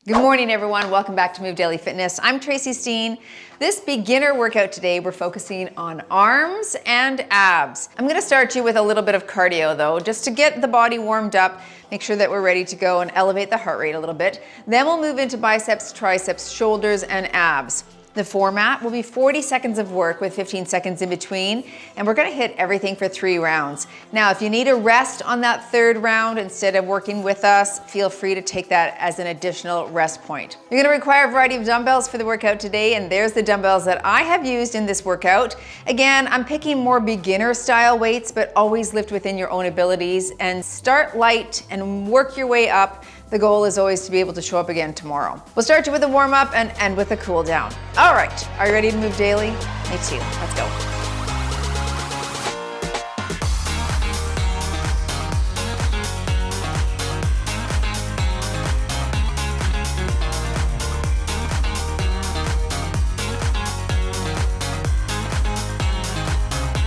Good morning, everyone. Welcome back to Move Daily Fitness. I'm Tracy Steen. This beginner workout today, we're focusing on arms and abs. I'm gonna start you with a little bit of cardio though, just to get the body warmed up, make sure that we're ready to go and elevate the heart rate a little bit. Then we'll move into biceps, triceps, shoulders, and abs. The format will be 40 seconds of work with 15 seconds in between, and we're gonna hit everything for 3 rounds. Now, if you need a rest on that 3rd round instead of working with us, feel free to take that as an additional rest point. You're gonna require a variety of dumbbells for the workout today, and there's the dumbbells that I have used in this workout. Again, I'm picking more beginner style weights, but always lift within your own abilities and start light and work your way up. The goal is always to be able to show up again tomorrow. We'll start you with a warm up and end with a cool down. All right, are you ready to move daily? Me too, let's go.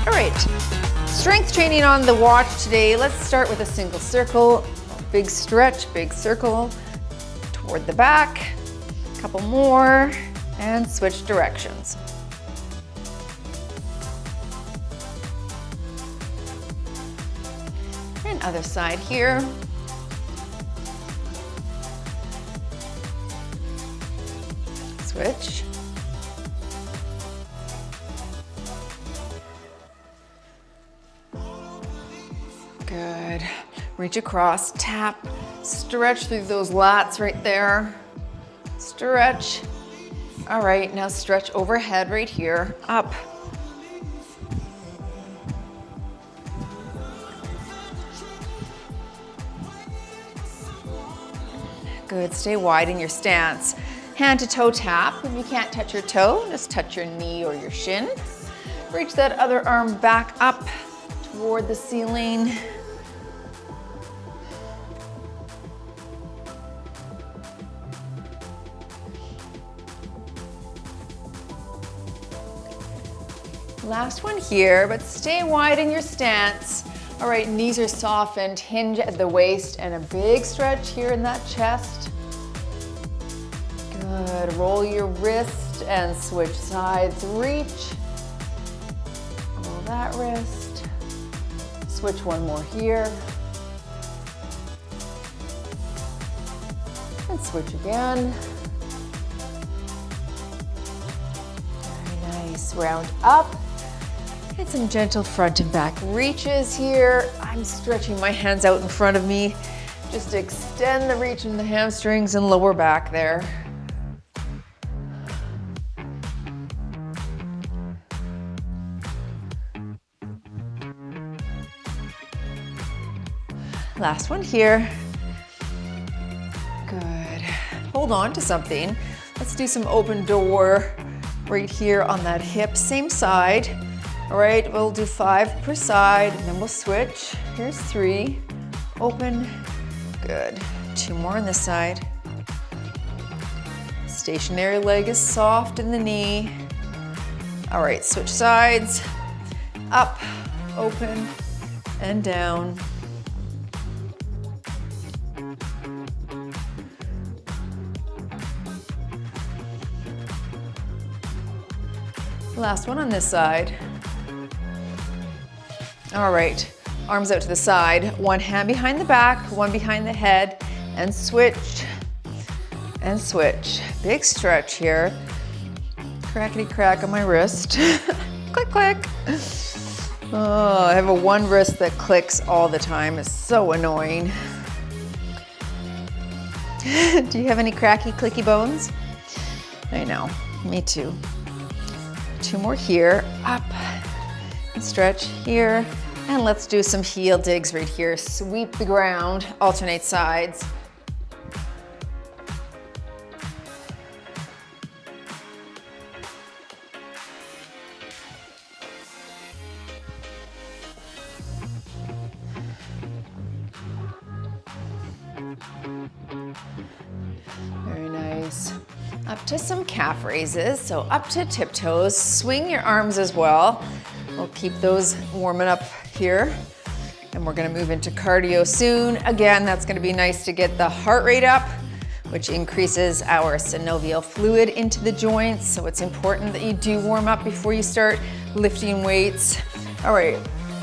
All right, strength training on the watch today. Let's start with a single circle. Big stretch, big circle, toward the back, a couple more, and switch directions. And other side here. Switch. Good. Reach across, tap, stretch through those lats right there. Stretch. All right, now stretch overhead right here, up. Good, stay wide in your stance. Hand to toe tap. If you can't touch your toe, just touch your knee or your shin. Reach that other arm back up toward the ceiling. Last one here, but stay wide in your stance. All right, knees are softened, hinge at the waist, and a big stretch here in that chest. Good, roll your wrist and switch sides, reach. Roll that wrist. Switch one more here. And switch again. Very nice, round up. Get some gentle front and back reaches here. I'm stretching my hands out in front of me. Just extend the reach in the hamstrings and lower back there. Last one here. Good. Hold on to something. Let's do some open door right here on that hip, same side. All right, we'll do 5 per side, and then we'll switch. Here's 3, open, good. 2 more on this side. Stationary leg is soft in the knee. All right, switch sides, up, open, and down. Last one on this side. All right, arms out to the side, one hand behind the back, one behind the head, and switch, and switch. Big stretch here. Crackety crack on my wrist. Click, click. Oh, I have a one wrist that clicks all the time. It's so annoying. Do you have any cracky, clicky bones? I know, me too. 2 more here, up, and stretch here. And let's do some heel digs right here. Sweep the ground, alternate sides. Very nice. Up to some calf raises, so up to tiptoes. Swing your arms as well. We'll keep those warming up here. And we're gonna move into cardio soon. Again, that's gonna be nice to get the heart rate up which increases our synovial fluid into the joints. So it's important that you do warm up before you start lifting weights. All right,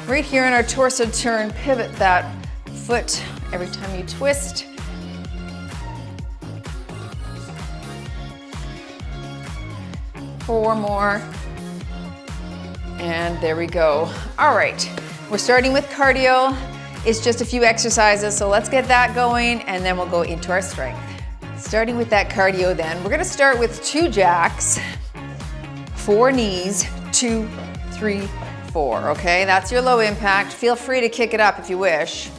right here in our torso turn, pivot that foot every time you twist. Four more. And there we go. All right, we're starting with cardio. It's just a few exercises, so let's get that going and then we'll go into our strength. Starting with that cardio then, we're gonna start with 2 jacks, 4 knees, 2, 3, 4, okay? That's your low impact. Feel free to kick it up if you wish.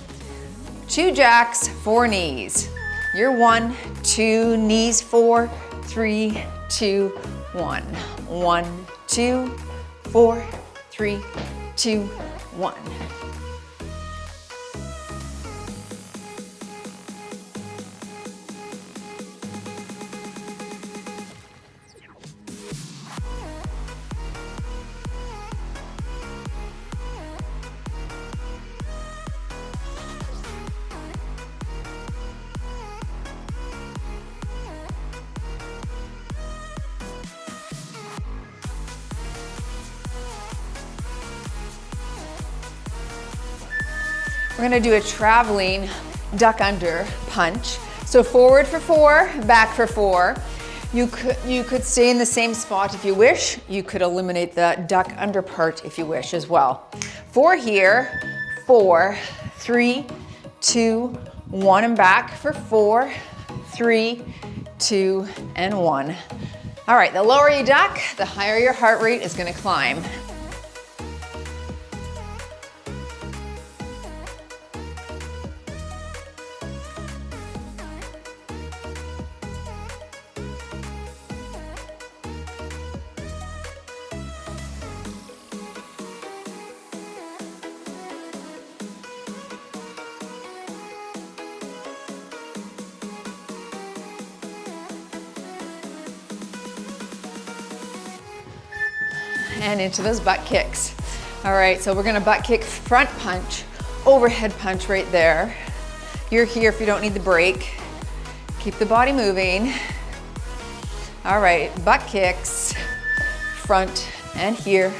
2 jacks, 4 knees. You're 1, 2, knees 4, 3, 2, 1. 1, 2, 4, 3, 2, 1. We're gonna do a traveling duck under punch. So forward for 4, back for 4. You could stay in the same spot if you wish. You could eliminate the duck under part if you wish as well. 4 here, 4, 3, 2, 1, and back for 4, 3, 2, and 1. All right, the lower you duck, the higher your heart rate is gonna climb. And into those butt kicks. All right, so we're gonna butt kick front punch, overhead punch right there. You're here if you don't need the break. Keep the body moving. All right, butt kicks, front and here.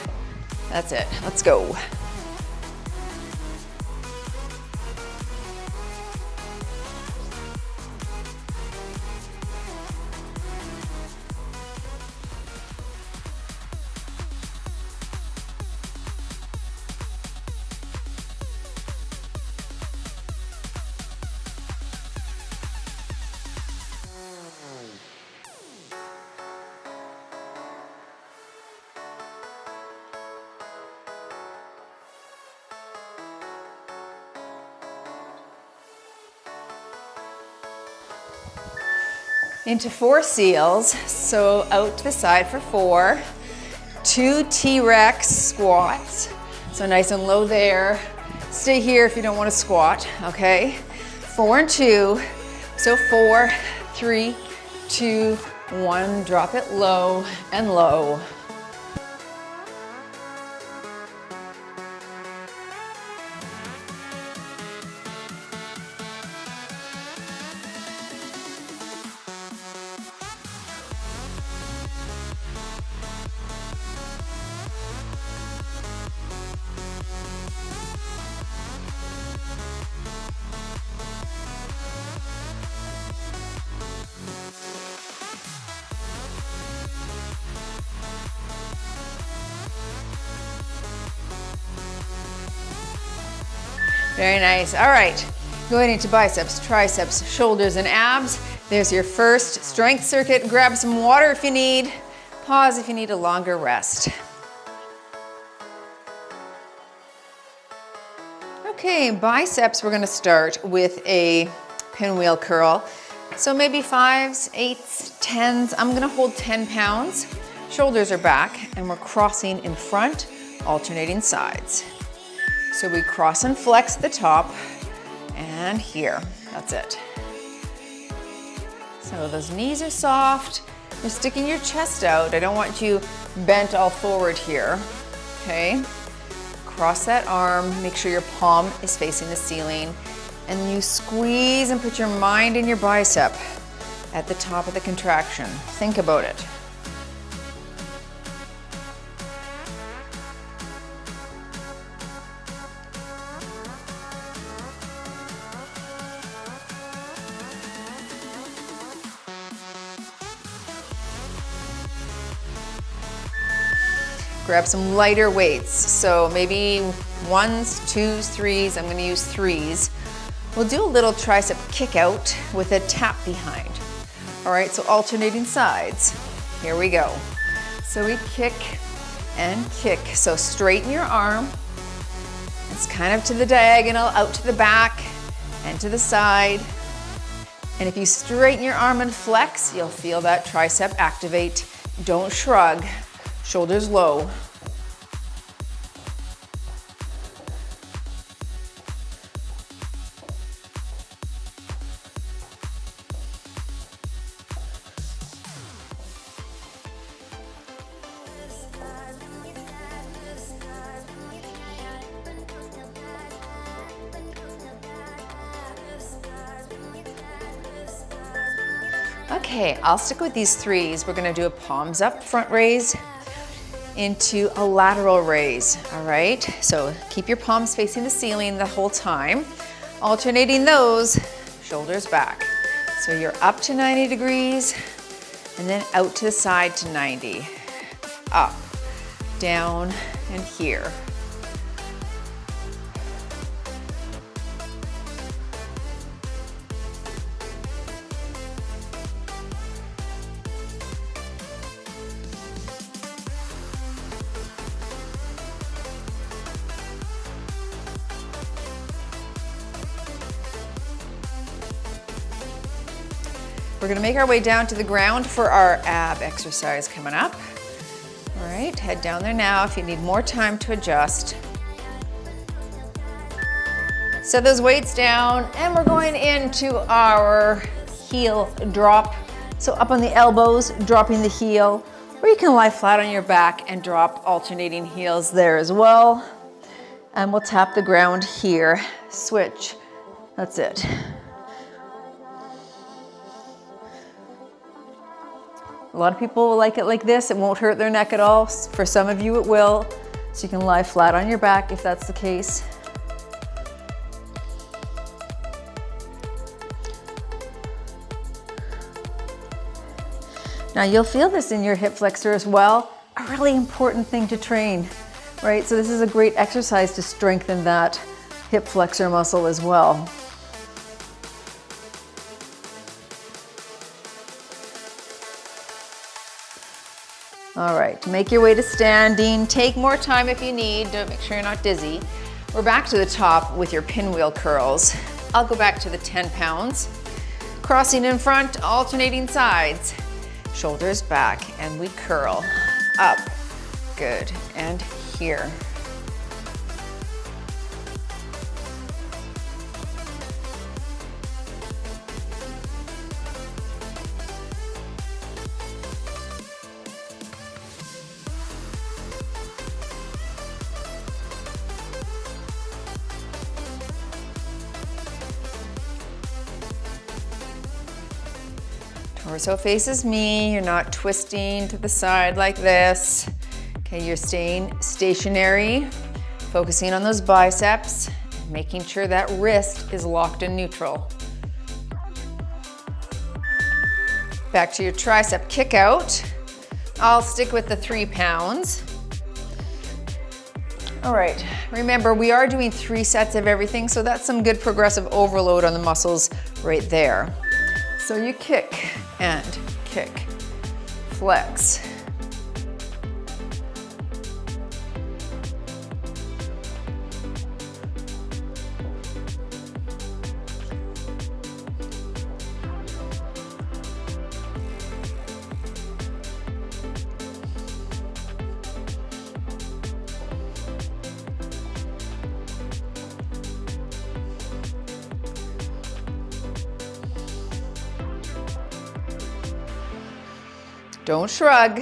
That's it, let's go. Into 4 seals, so out to the side for 4. 2 T-Rex squats, so nice and low there. Stay here if you don't want to squat, okay? 4 and 2, so 4, 3, 2, 1, drop it low and low. Very nice. All right, going into biceps, triceps, shoulders, and abs. There's your first strength circuit. Grab some water if you need. Pause if you need a longer rest. Okay, biceps, we're gonna start with a pinwheel curl. So maybe 5s, 8s, 10s. I'm gonna hold 10 pounds. Shoulders are back, and we're crossing in front, alternating sides. So we cross and flex at the top, and here, that's it. So those knees are soft. You're sticking your chest out. I don't want you bent all forward here, okay? Cross that arm, make sure your palm is facing the ceiling, and you squeeze and put your mind in your bicep. at the top of the contraction. Think about it. Grab some lighter weights. So maybe 1s, 2s, 3s. I'm gonna use 3s. We'll do a little tricep kick out with a tap behind. All right, so alternating sides. Here we go. So we kick and kick. So straighten your arm. It's kind of to the diagonal, out to the back and to the side. And if you straighten your arm and flex, you'll feel that tricep activate. Don't shrug. Shoulders low. Okay, I'll stick with these 3s. We're gonna do a palms up front raise into a lateral raise, all right? So keep your palms facing the ceiling the whole time. Alternating those, shoulders back. So you're up to 90 degrees and then out to the side to 90. Up, down, and here. We're gonna make our way down to the ground for our ab exercise coming up. All right, head down there now if you need more time to adjust. Set those weights down and we're going into our heel drop. So up on the elbows, dropping the heel, or you can lie flat on your back and drop alternating heels there as well. And we'll tap the ground here, switch, that's it. A lot of people will like it like this. It won't hurt their neck at all. For some of you it will. So you can lie flat on your back if that's the case. Now you'll feel this in your hip flexor as well. A really important thing to train, right? So this is a great exercise to strengthen that hip flexor muscle as well. All right, make your way to standing. Take more time if you need. Don't make sure you're not dizzy. We're back to the top with your pinwheel curls. I'll go back to the 10 pounds. Crossing in front, alternating sides. Shoulders back, and we curl up. Good, and here. Torso faces me, you're not twisting to the side like this. Okay, you're staying stationary, focusing on those biceps, making sure that wrist is locked in neutral. Back to your tricep kick out. I'll stick with the 3 pounds. All right, remember we are doing 3 sets of everything, so that's some good progressive overload on the muscles right there. So you kick and kick, flex. Don't shrug.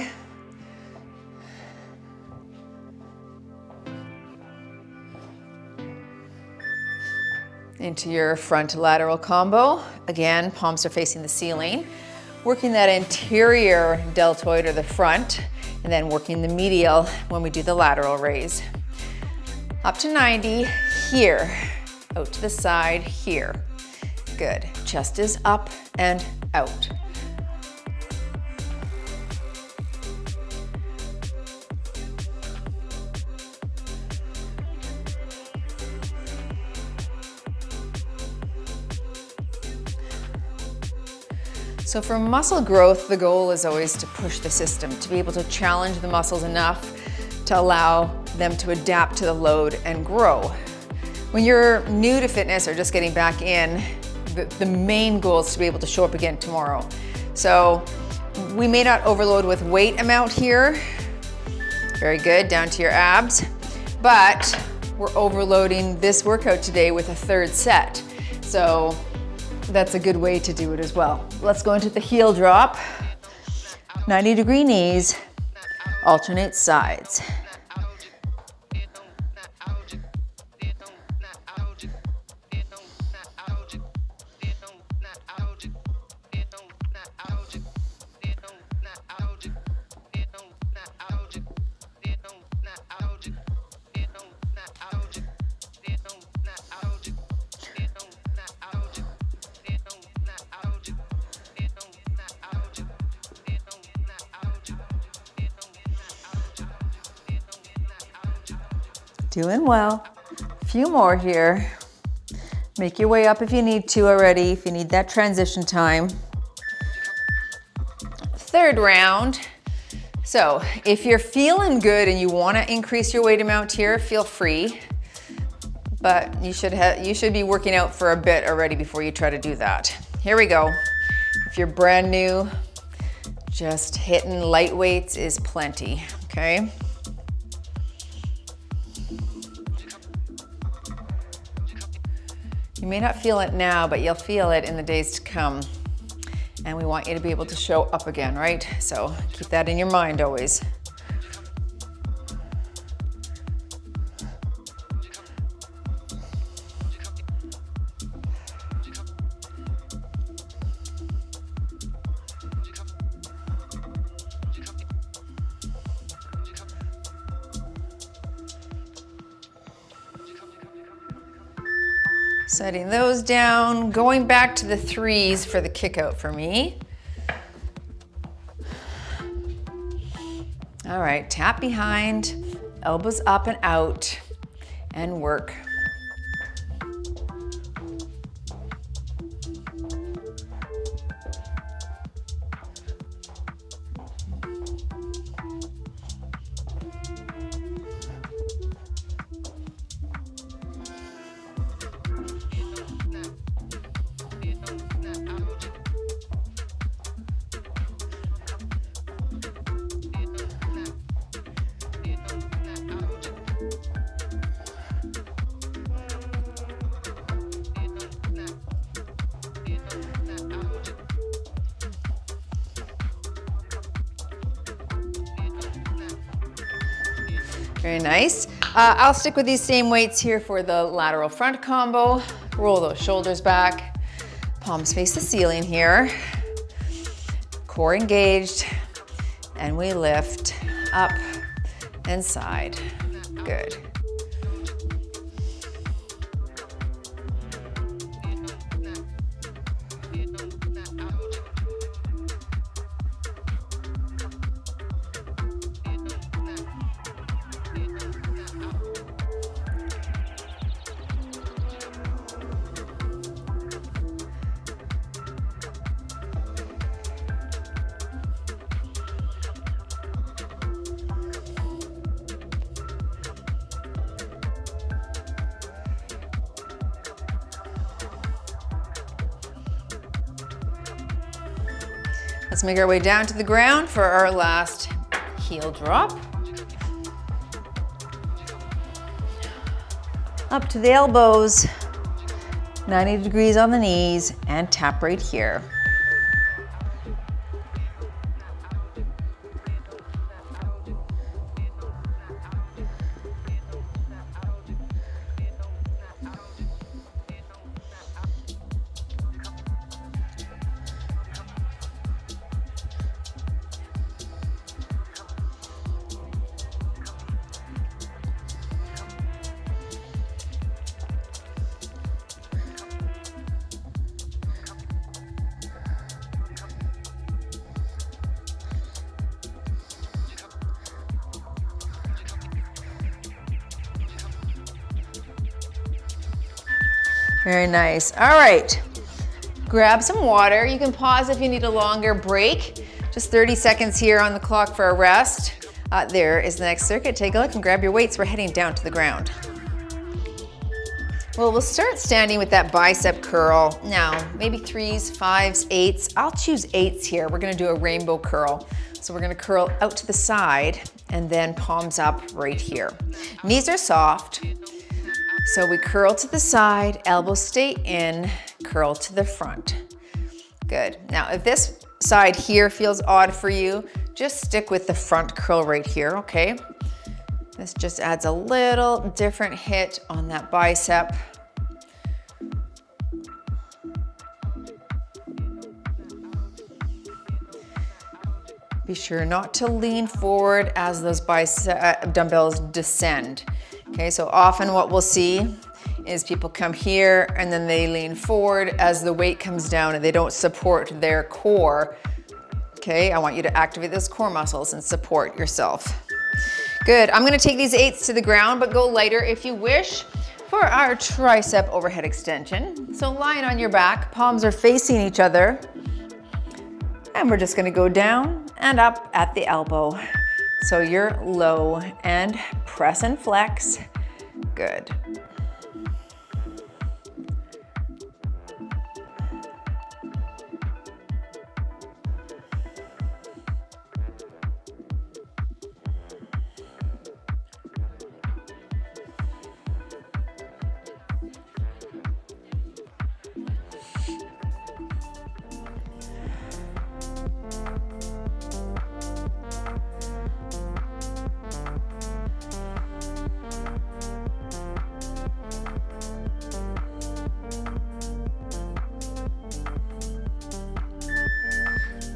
Into your front lateral combo. Again, palms are facing the ceiling. working that anterior deltoid or the front, and then working the medial when we do the lateral raise. Up to 90, here, out to the side, here. Good. Chest is up and out. So for muscle growth, the goal is always to push the system, to be able to challenge the muscles enough to allow them to adapt to the load and grow. When you're new to fitness or just getting back in, the main goal is to be able to show up again tomorrow. So we may not overload with weight amount here. Very good, down to your abs. But we're overloading this workout today with a third set. So that's a good way to do it as well. Let's go into the heel drop. 90-degree knees, alternate sides. Doing well. A few more here. Make your way up if you need to already, if you need that transition time. Third round. So if you're feeling good and you want to increase your weight amount here, feel free. But you should be working out for a bit already before you try to do that. Here we go. If you're brand new, just hitting light weights is plenty, okay? You may not feel it now, but you'll feel it in the days to come. And we want you to be able to show up again, right? So keep that in your mind always. Setting those down, going back to the threes for the kick out for me. All right, tap behind, elbows up and out, and work. Very nice. I'll stick with these same weights here for the lateral front combo. Roll those shoulders back. Palms face the ceiling here. Core engaged. And we lift up and side. Good. Let's make our way down to the ground for our last heel drop. Up to the elbows, 90 degrees on the knees, and tap right here. Very nice. All right, grab some water. You can pause if you need a longer break. Just 30 seconds here on the clock for a rest. There is the next circuit. Take a look and grab your weights. We're heading down to the ground. Well, we'll start standing with that bicep curl. Now, maybe 3s, 5s, 8s. I'll choose 8s here. We're gonna do a rainbow curl. So we're gonna curl out to the side and then palms up right here. Knees are soft. So we curl to the side, elbows stay in, curl to the front. Good. Now, if this side here feels odd for you, just stick with the front curl right here, okay? This just adds a little different hit on that bicep. Be sure not to lean forward as those bicep dumbbells descend. Okay, so often what we'll see is people come here and then they lean forward as the weight comes down and they don't support their core. Okay, I want you to activate those core muscles and support yourself. Good, I'm gonna take these 8s to the ground, but go lighter if you wish for our tricep overhead extension. So lying on your back, palms are facing each other. And we're just gonna go down and up at the elbow. So you're low and press and flex. Good.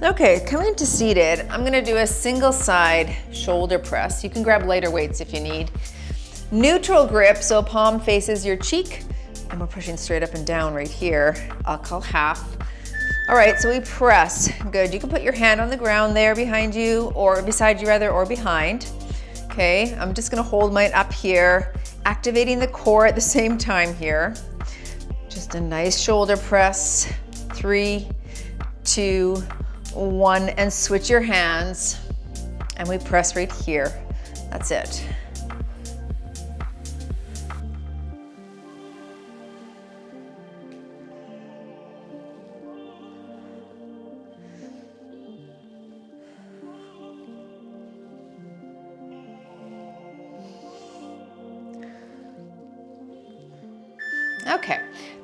Okay, coming to seated, I'm gonna do a single side shoulder press. You can grab lighter weights if you need. Neutral grip, so palm faces your cheek, and we're pushing straight up and down right here. I'll call half. All right, so we press. Good, you can put your hand on the ground there behind you, or beside you rather, or behind. Okay, I'm just gonna hold mine up here, activating the core at the same time here. Just a nice shoulder press. 3, 2, 1, and switch your hands. And we press right here. That's it. Okay,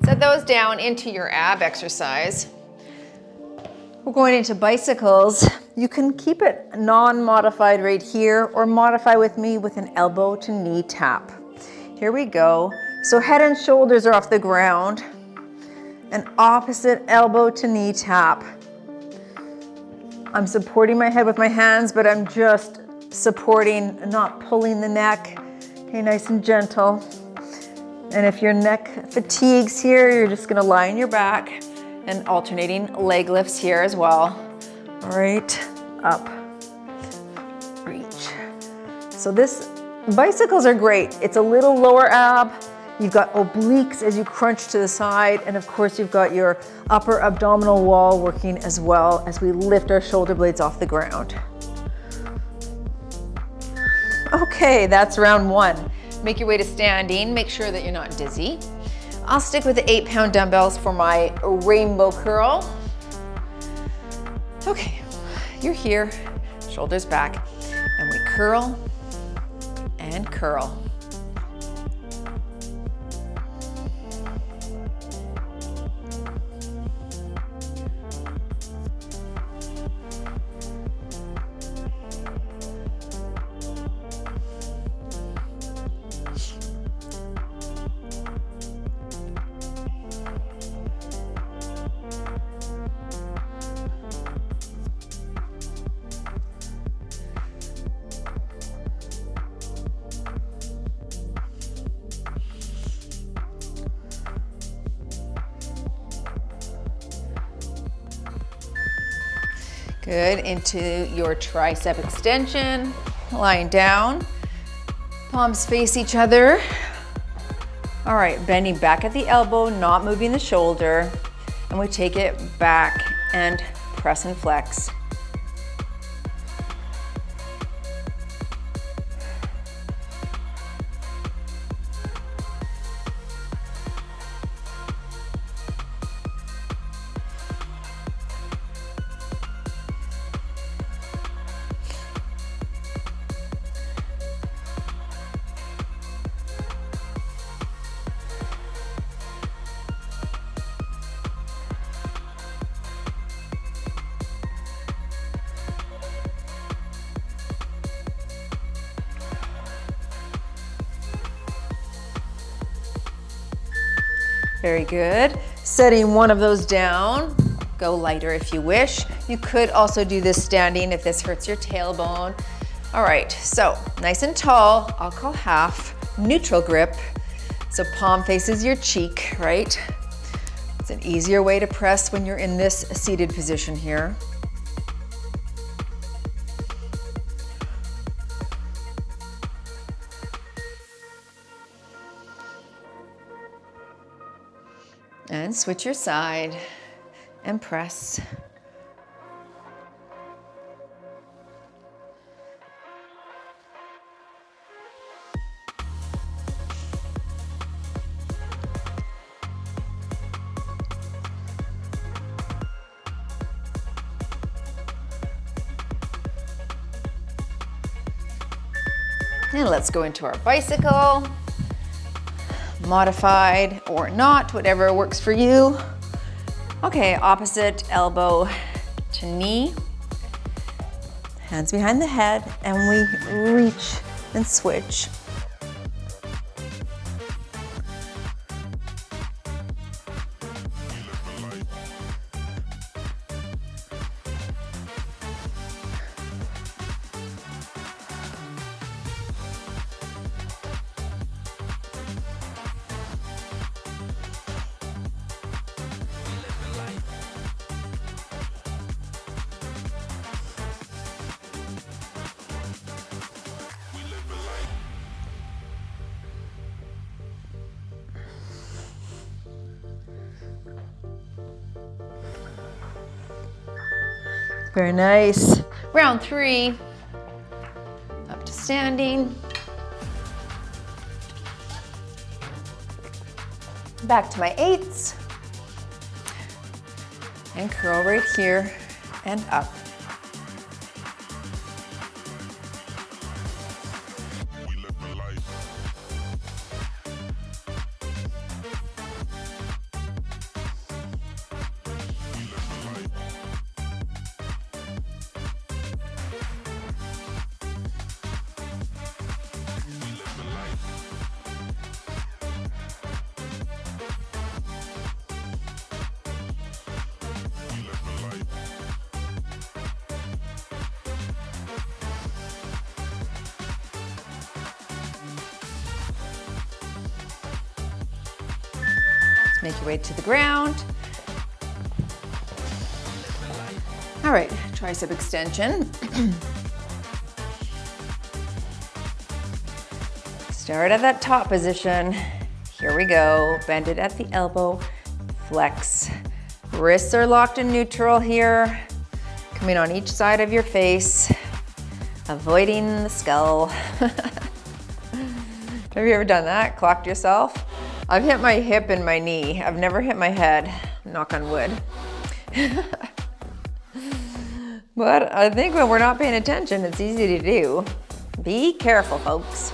set those down into your ab exercise. We're going into bicycles. You can keep it non-modified right here or modify with me with an elbow to knee tap. Here we go. So head and shoulders are off the ground. An opposite elbow to knee tap. I'm supporting my head with my hands, but I'm just supporting, not pulling the neck. Okay, nice and gentle. And if your neck fatigues here, you're just gonna lie on your back and alternating leg lifts here as well. All right, up, reach. So bicycles are great. It's a little lower ab. You've got obliques as you crunch to the side. And of course, you've got your upper abdominal wall working as well as we lift our shoulder blades off the ground. Okay, that's round 1. Make your way to standing. Make sure that you're not dizzy. I'll stick with the 8-pound dumbbells for my rainbow curl. Okay, you're here, shoulders back, and we curl and curl. Good, into your tricep extension, lying down, palms face each other. All right, bending back at the elbow, not moving the shoulder, and we take it back and press and flex. Very good. Setting one of those down. Go lighter if you wish. You could also do this standing if this hurts your tailbone. All right, so nice and tall, I'll call half. Neutral grip, so palm faces your cheek, right? It's an easier way to press when you're in this seated position here. And switch your side and press. And let's go into our bicycle. Modified or not, whatever works for you. Okay, opposite elbow to knee. Hands behind the head, and we reach and switch. Very nice. Round 3, up to standing. Back to my 8s. And curl right here and up. Make your way to the ground. All right, tricep extension. Start at that top position. Here we go. Bend it at the elbow. Flex. Wrists are locked in neutral here. Coming on each side of your face. Avoiding the skull. Have you ever done that? Clocked yourself? I've hit my hip and my knee. I've never hit my head, knock on wood. But I think when we're not paying attention, it's easy to do. Be careful, folks.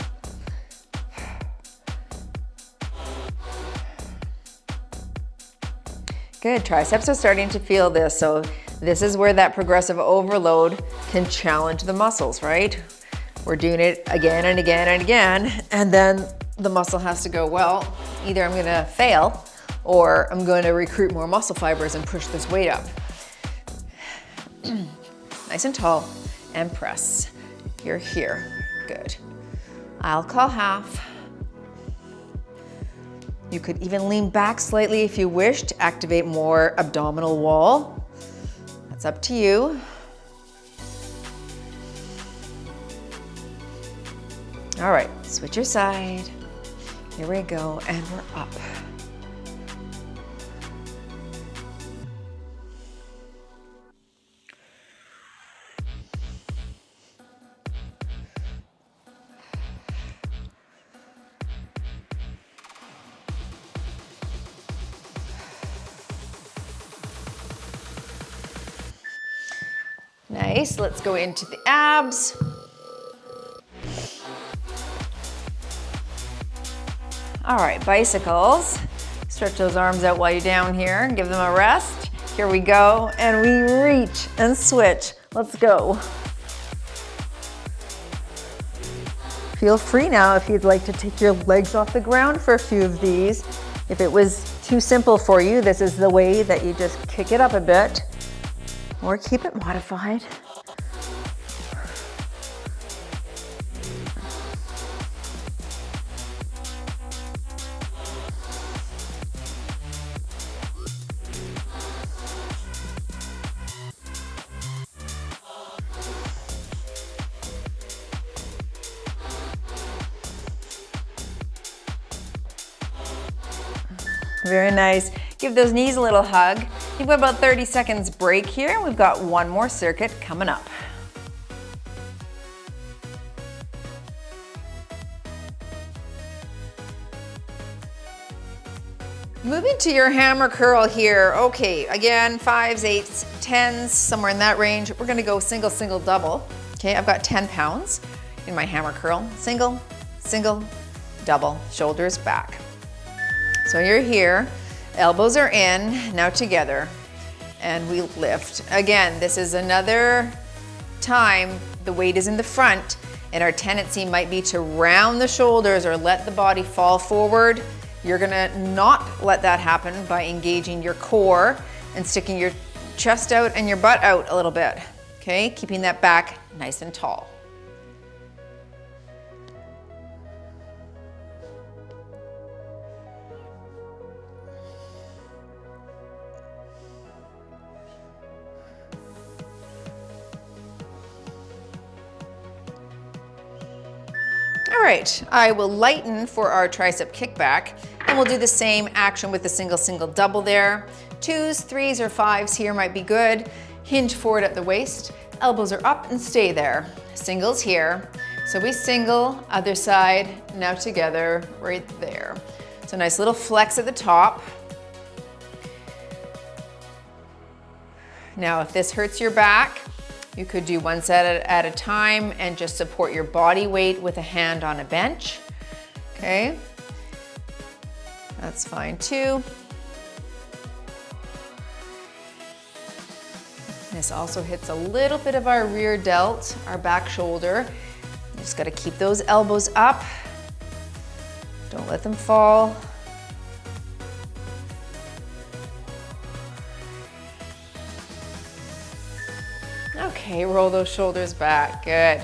Good, triceps are starting to feel this. So this is where that progressive overload can challenge the muscles, right? We're doing it again and again and again, and then the muscle has to go, well, either I'm gonna fail or I'm going to recruit more muscle fibers and push this weight up. Nice and tall, and press. You're here, good. I'll call half. You could even lean back slightly if you wish to activate more abdominal wall. That's up to you. All right, switch your side. Here we go, and we're up. Nice, let's go into the abs. All right, bicycles. Stretch those arms out while you're down here, give them a rest. Here we go, and we reach and switch. Let's go. Feel free now if you'd like to take your legs off the ground for a few of these. If it was too simple for you, this is the way that you just kick it up a bit or keep it modified. Very nice. Give those knees a little hug. You've got about 30 seconds break here. We've got one more circuit coming up. Moving to your hammer curl here. Okay, again, 5s, 8s, 10s, somewhere in that range. We're gonna go single, single, double. Okay, I've got 10 pounds in my hammer curl. Single, single, double, shoulders back. So you're here, elbows are in, now together, and we lift. Again, this is another time the weight is in the front, and our tendency might be to round the shoulders or let the body fall forward. You're gonna not let that happen by engaging your core and sticking your chest out and your butt out a little bit, okay? Keeping that back nice and tall. All right, I will lighten for our tricep kickback, and we'll do the same action with the single, single, double there. 2s, 3s, or 5s here might be good. Hinge forward at the waist, elbows are up and stay there. Singles here. So we single, other side, now together, right there. So nice little flex at the top. Now, if this hurts your back, you could do one set at a time and just support your body weight with a hand on a bench, okay? That's fine too. This also hits a little bit of our rear delt, our back shoulder. You just gotta keep those elbows up. Don't let them fall. Okay, roll those shoulders back, good.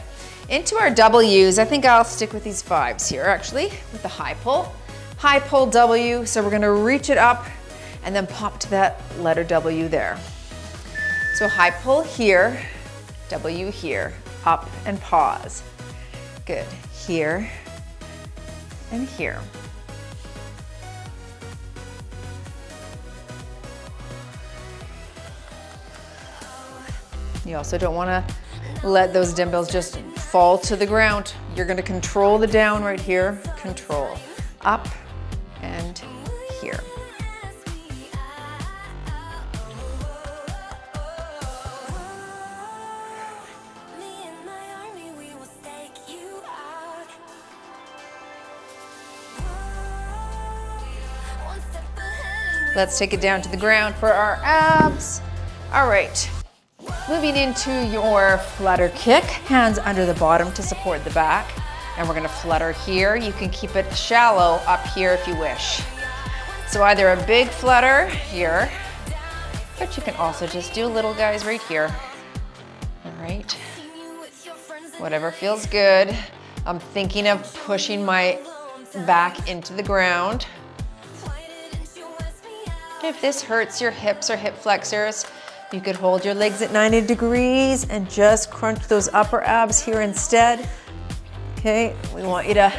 Into our W's, I think I'll stick with these 5s here actually, with the high pull W. So we're gonna reach it up and then pop to that letter W there. So high pull here, W here, up and pause. Good, here and here. You also don't want to let those dumbbells just fall to the ground. You're going to control the down right here. Control. Up and here. Let's take it down to the ground for our abs. All right. Moving into your flutter kick, hands under the bottom to support the back. And we're gonna flutter here. You can keep it shallow up here if you wish. So either a big flutter here, but you can also just do little guys right here. All right, whatever feels good. I'm thinking of pushing my back into the ground. If this hurts your hips or hip flexors, you could hold your legs at 90 degrees and just crunch those upper abs here instead. Okay, we want you to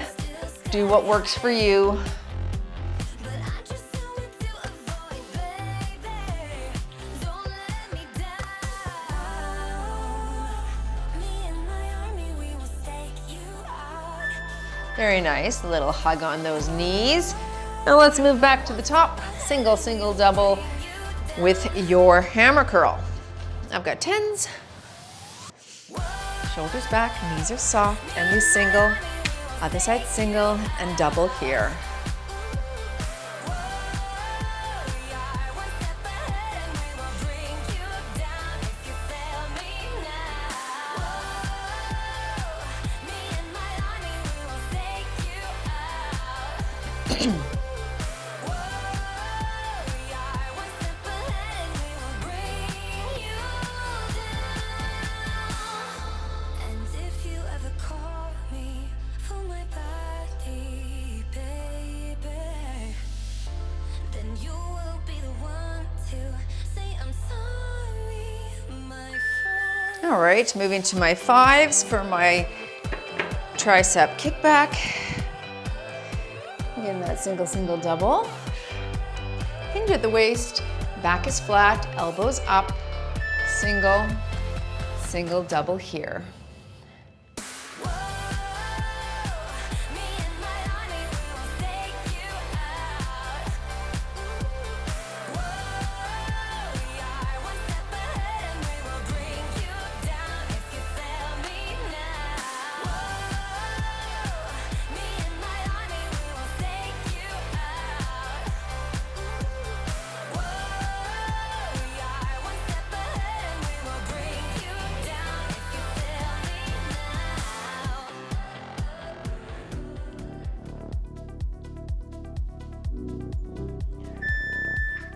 Do what works for you. Very nice, a little hug on those knees. Now let's move back to the top. Single, single, double with your hammer curl. I've got 10s. Shoulders back, knees are soft, and we single. Other side single and double here. All right, moving to my 5s for my tricep kickback. Again, that single, single, double. Hinge at the waist, back is flat, elbows up, single, single, double here.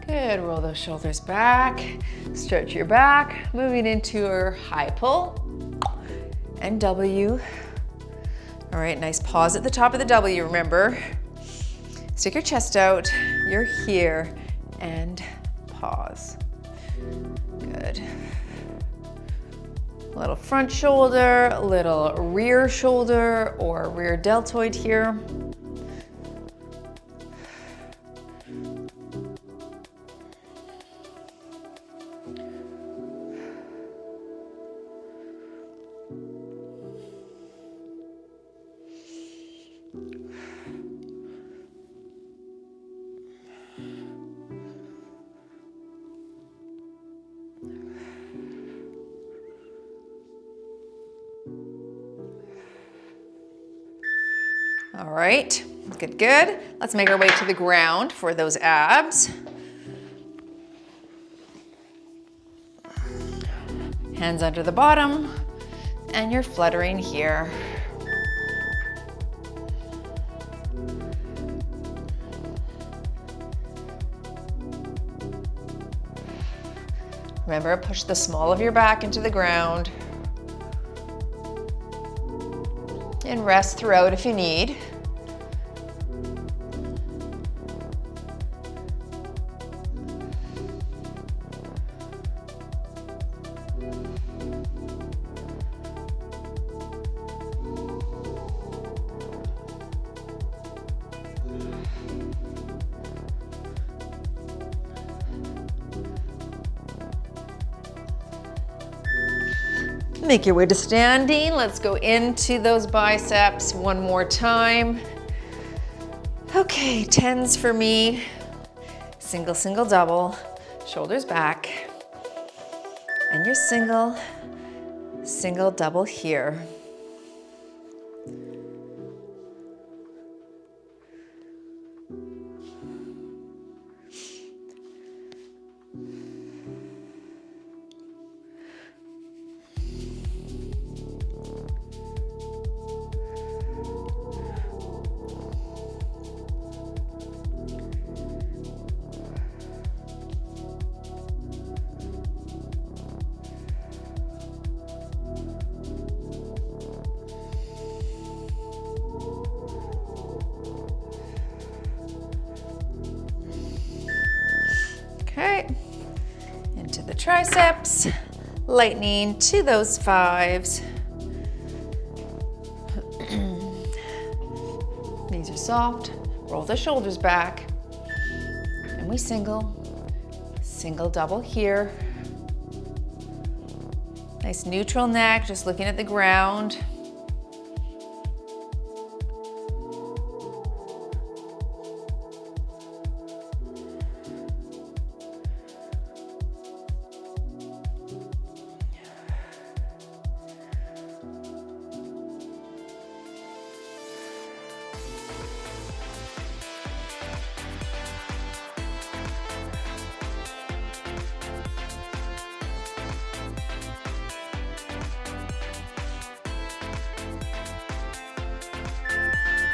Good, roll those shoulders back, stretch your back, moving into your high pull and W. All right, nice pause at the top of the W, remember. Stick your chest out, you're here, and pause. Good. A little front shoulder, a little rear shoulder or rear deltoid here. All right, good, good. Let's make our way to the ground for those abs. Hands under the bottom, and you're fluttering here. Remember, push the small of your back into the ground. And rest throughout if you need. Make your way to standing. Let's go into those biceps one more time. Okay, 10s for me. Single, single, double. Shoulders back. And your single, single, double here. Okay, into the triceps, lightening to those 5s. Knees are soft, roll the shoulders back, and we single, double here. Nice neutral neck, just looking at the ground.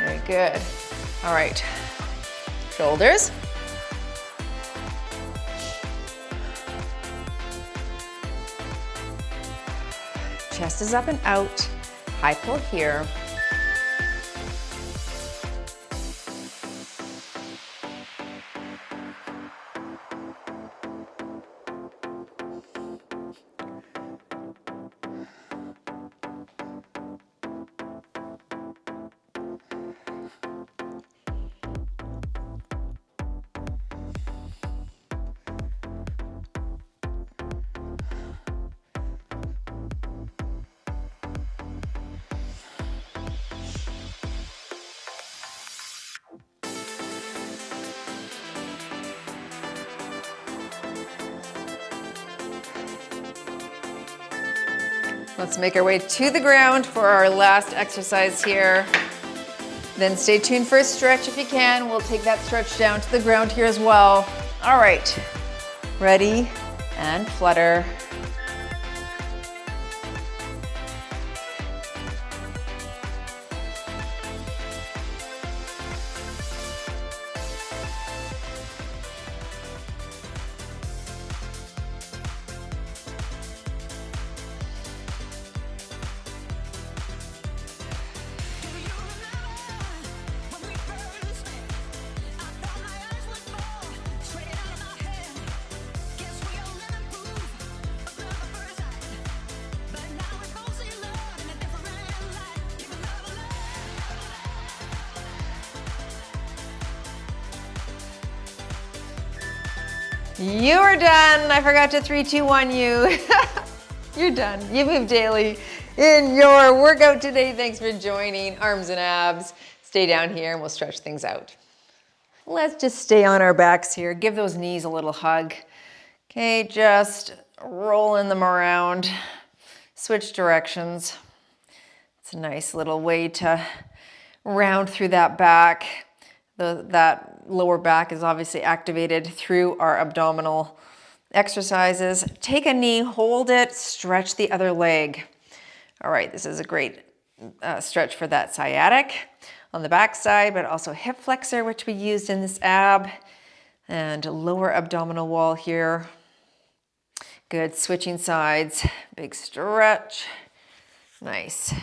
Very good. All right, shoulders. Chest is up and out, high pull here. Let's make our way to the ground for our last exercise here. Then stay tuned for a stretch if you can. We'll take that stretch down to the ground here as well. All right, ready and flutter. You are done. I forgot to 3, 2, 1 you. You're done. You moved daily in your workout today. Thanks for joining. Arms and abs. Stay down here and we'll stretch things out. Let's just stay on our backs here. Give those knees a little hug. Okay, just rolling them around. Switch directions. It's a nice little way to round through that back. That lower back is obviously activated through our abdominal exercises. Take a knee, hold it, stretch the other leg. All right, this is a great stretch for that sciatic on the back side, but also hip flexor, which we used in this ab, and lower abdominal wall here. Good, switching sides, big stretch. Nice.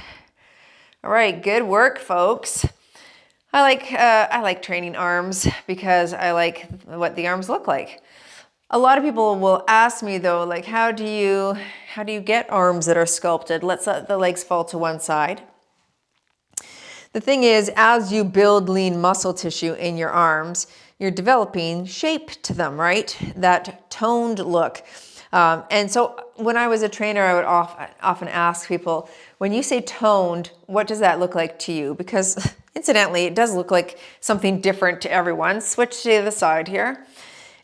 All right, good work, folks. I like training arms because I like what the arms look like. A lot of people will ask me though, like, how do you get arms that are sculpted? Let's let the legs fall to one side. The thing is, as you build lean muscle tissue in your arms, you're developing shape to them, right? That toned look. And so when I was a trainer, I would often ask people, when you say toned, what does that look like to you? Because incidentally, it does look like something different to everyone. Switch to the side here.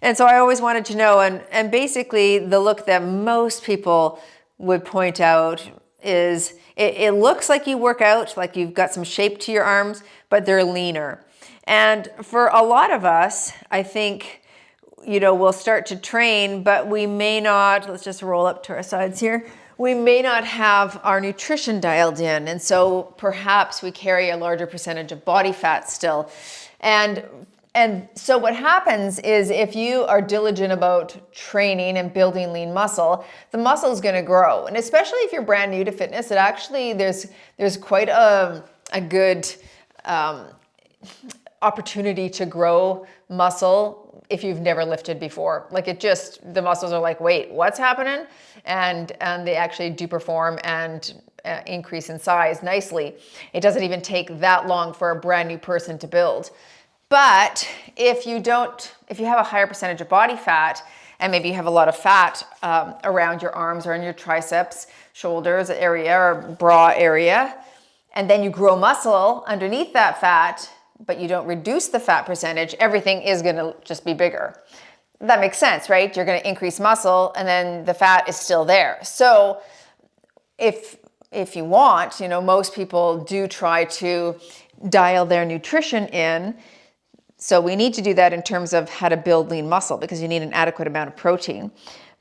And so I always wanted to know, and basically the look that most people would point out is, it looks like you work out, like you've got some shape to your arms, but they're leaner. And for a lot of us, I think, we'll start to train, but we may not, let's just roll up to our sides here. We may not have our nutrition dialed in. And so perhaps we carry a larger percentage of body fat still. And so what happens is, if you are diligent about training and building lean muscle, the muscle is going to grow. And especially if you're brand new to fitness, it actually, there's quite a good opportunity to grow muscle if you've never lifted before. Like, the muscles are like, wait, what's happening? And they actually do perform and increase in size nicely. It doesn't even take that long for a brand new person to build. But if you have a higher percentage of body fat, and maybe you have a lot of fat around your arms or in your triceps, shoulders area or bra area, and then you grow muscle underneath that fat, but you don't reduce the fat percentage, everything is gonna just be bigger. That makes sense, right? You're gonna increase muscle and then the fat is still there. So if you want, most people do try to dial their nutrition in. So we need to do that in terms of how to build lean muscle because you need an adequate amount of protein.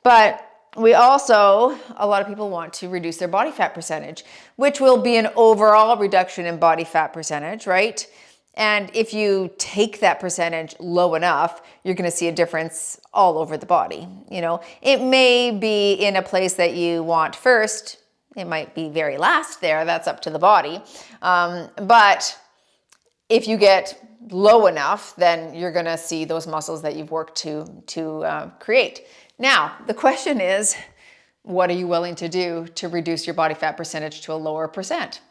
But we also, a lot of people want to reduce their body fat percentage, which will be an overall reduction in body fat percentage, right? And if you take that percentage low enough, you're going to see a difference all over the body. It may be in a place that you want first. It might be very last there. That's up to the body. But if you get low enough, then you're going to see those muscles that you've worked to create. Now, the question is, what are you willing to do to reduce your body fat percentage to a lower percent?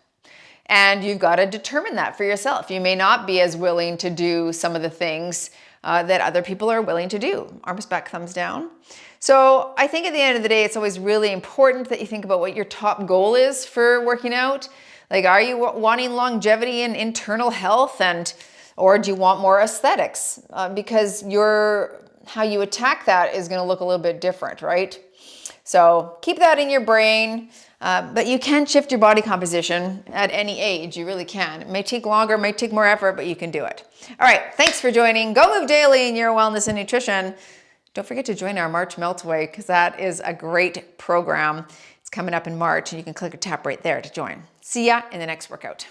And you've got to determine that for yourself. You may not be as willing to do some of the things that other people are willing to do. Arms back, thumbs down. So I think at the end of the day, it's always really important that you think about what your top goal is for working out. Like, are you wanting longevity and internal health, or do you want more aesthetics? Because how you attack that is going to look a little bit different, right? So keep that in your brain. But you can shift your body composition at any age. You really can. It may take longer, it may take more effort, but you can do it. All right, thanks for joining. Go Move Daily in your wellness and nutrition. Don't forget to join our March Meltaway because that is a great program. It's coming up in March and you can click or tap right there to join. See ya in the next workout.